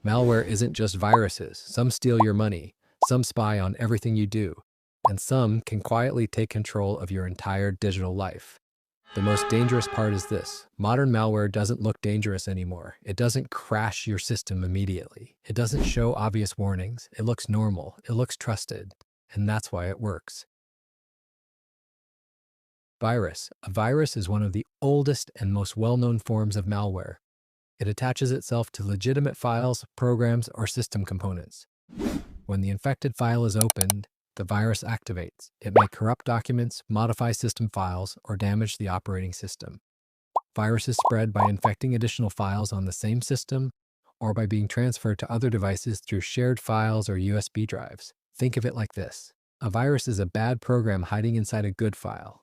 Malware isn't just viruses. Some steal your money, some spy on everything you do, and some can quietly take control of your entire digital life. The most dangerous part is this. Modern malware doesn't look dangerous anymore. It doesn't crash your system immediately. It doesn't show obvious warnings. It looks normal. It looks trusted. And that's why it works. Virus. A virus is one of the oldest and most well-known forms of malware. It attaches itself to legitimate files, programs, or system components. When the infected file is opened, the virus activates. It may corrupt documents, modify system files, or damage the operating system. Viruses spread by infecting additional files on the same system or by being transferred to other devices through shared files or USB drives. Think of it like this. A virus is a bad program hiding inside a good file.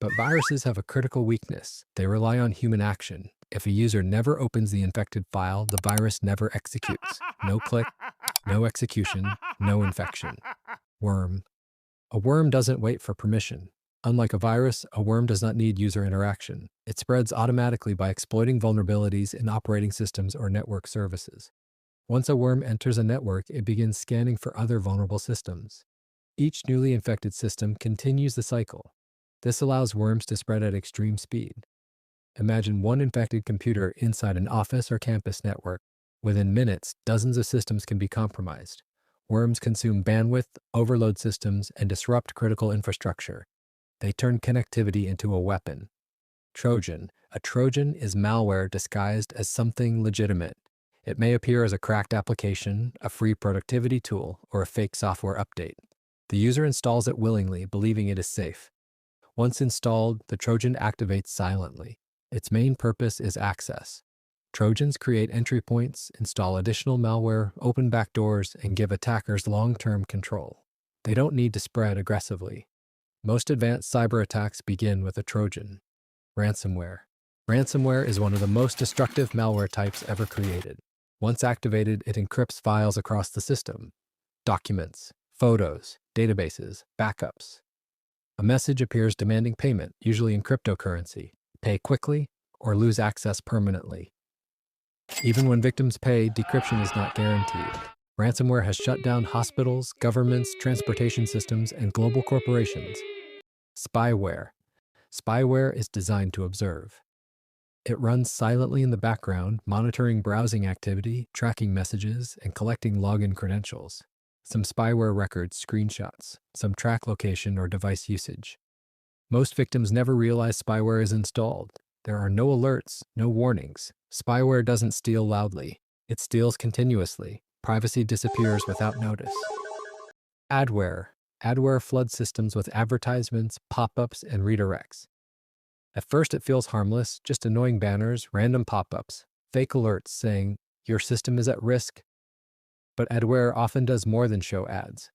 But viruses have a critical weakness. They rely on human action. If a user never opens the infected file, the virus never executes. No click, no execution, no infection. Worm. A worm doesn't wait for permission. Unlike a virus, a worm does not need user interaction. It spreads automatically by exploiting vulnerabilities in operating systems or network services. Once a worm enters a network, it begins scanning for other vulnerable systems. Each newly infected system continues the cycle. This allows worms to spread at extreme speed. Imagine one infected computer inside an office or campus network. Within minutes, dozens of systems can be compromised. Worms consume bandwidth, overload systems, and disrupt critical infrastructure. They turn connectivity into a weapon. Trojan. A Trojan is malware disguised as something legitimate. It may appear as a cracked application, a free productivity tool, or a fake software update. The user installs it willingly, believing it is safe. Once installed, the Trojan activates silently. Its main purpose is access. Trojans create entry points, install additional malware, open backdoors, and give attackers long-term control. They don't need to spread aggressively. Most advanced cyber attacks begin with a Trojan. Ransomware. Ransomware is one of the most destructive malware types ever created. Once activated, it encrypts files across the system. Documents, photos, databases, backups. A message appears demanding payment, usually in cryptocurrency. Pay quickly or lose access permanently. Even when victims pay, decryption is not guaranteed. Ransomware has shut down hospitals, governments, transportation systems, and global corporations. Spyware. Spyware is designed to observe. It runs silently in the background, monitoring browsing activity, tracking messages, and collecting login credentials. Some spyware records screenshots, some track location or device usage. Most victims never realize spyware is installed. There are no alerts, no warnings. Spyware doesn't steal loudly. It steals continuously. Privacy disappears without notice. Adware. Adware floods systems with advertisements, pop-ups, and redirects. At first it feels harmless, just annoying banners, random pop-ups, fake alerts saying, "Your system is at risk." But Adware often does more than show ads.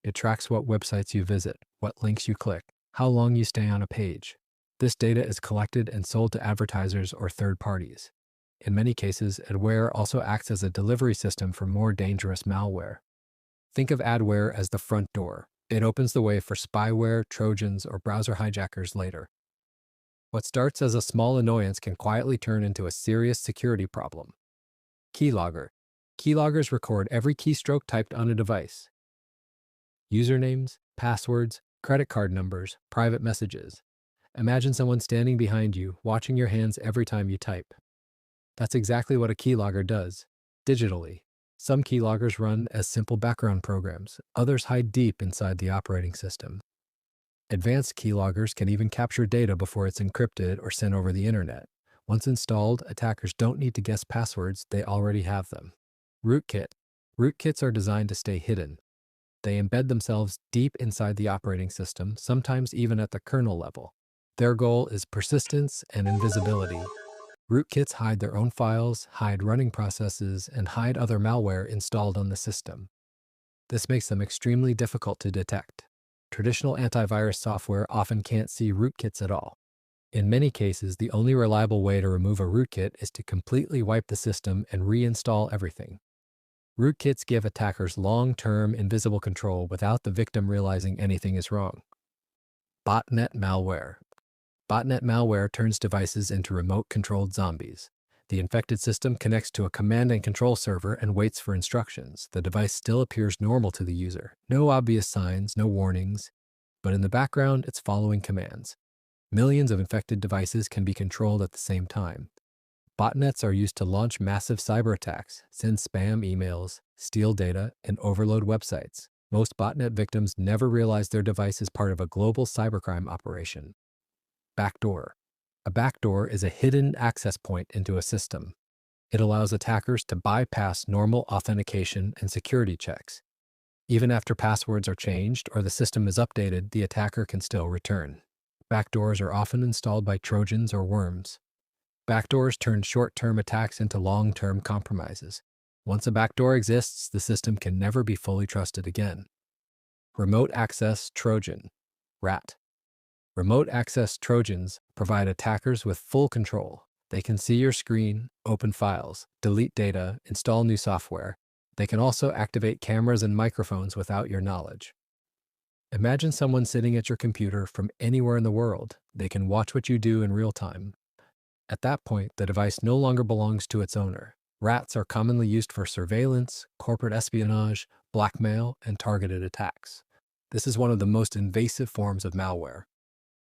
It tracks what websites you visit, what links you click, how long you stay on a page. This data is collected and sold to advertisers or third parties. In many cases, Adware also acts as a delivery system for more dangerous malware. Think of Adware as the front door. It opens the way for spyware, Trojans, or browser hijackers later. What starts as a small annoyance can quietly turn into a serious security problem. Keylogger. Keyloggers record every keystroke typed on a device. Usernames, passwords, credit card numbers, private messages. Imagine someone standing behind you, watching your hands every time you type. That's exactly what a keylogger does, digitally. Some keyloggers run as simple background programs. Others hide deep inside the operating system. Advanced keyloggers can even capture data before it's encrypted or sent over the internet. Once installed, attackers don't need to guess passwords, they already have them. Rootkit. Rootkits are designed to stay hidden. They embed themselves deep inside the operating system, sometimes even at the kernel level. Their goal is persistence and invisibility. Rootkits hide their own files, hide running processes, and hide other malware installed on the system. This makes them extremely difficult to detect. Traditional antivirus software often can't see rootkits at all. In many cases, the only reliable way to remove a rootkit is to completely wipe the system and reinstall everything. Rootkits give attackers long-term invisible control without the victim realizing anything is wrong. Botnet Malware. Botnet malware turns devices into remote-controlled zombies. The infected system connects to a command and control server and waits for instructions. The device still appears normal to the user. No obvious signs, no warnings, but in the background, it's following commands. Millions of infected devices can be controlled at the same time. Botnets are used to launch massive cyber attacks, send spam emails, steal data, and overload websites. Most botnet victims never realize their device is part of a global cybercrime operation. Backdoor. A backdoor is a hidden access point into a system. It allows attackers to bypass normal authentication and security checks. Even after passwords are changed or the system is updated, the attacker can still return. Backdoors are often installed by Trojans or worms. Backdoors turn short-term attacks into long-term compromises. Once a backdoor exists, the system can never be fully trusted again. Remote Access Trojan, RAT. Remote access Trojans provide attackers with full control. They can see your screen, open files, delete data, install new software. They can also activate cameras and microphones without your knowledge. Imagine someone sitting at your computer from anywhere in the world. They can watch what you do in real time. At that point, the device no longer belongs to its owner. RATs are commonly used for surveillance, corporate espionage, blackmail, and targeted attacks. This is one of the most invasive forms of malware.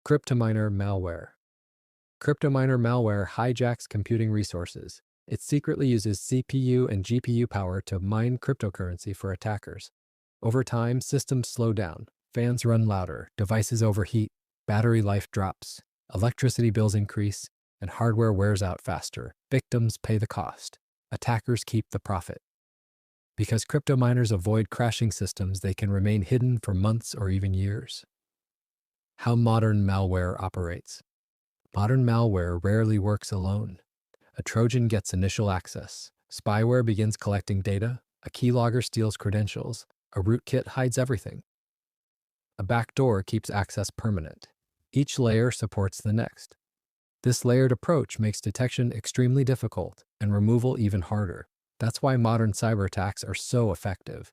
Cryptominer Malware. Cryptominer Malware hijacks computing resources. It secretly uses CPU and GPU power to mine cryptocurrency for attackers. Over time, systems slow down, fans run louder, devices overheat, battery life drops, electricity bills increase, and hardware wears out faster. Victims pay the cost. Attackers keep the profit. Because cryptominers avoid crashing systems, they can remain hidden for months or even years. How modern malware operates. Modern malware rarely works alone. A Trojan gets initial access. Spyware begins collecting data. A keylogger steals credentials. A rootkit hides everything. A backdoor keeps access permanent. Each layer supports the next. This layered approach makes detection extremely difficult and removal even harder. That's why modern cyber attacks are so effective.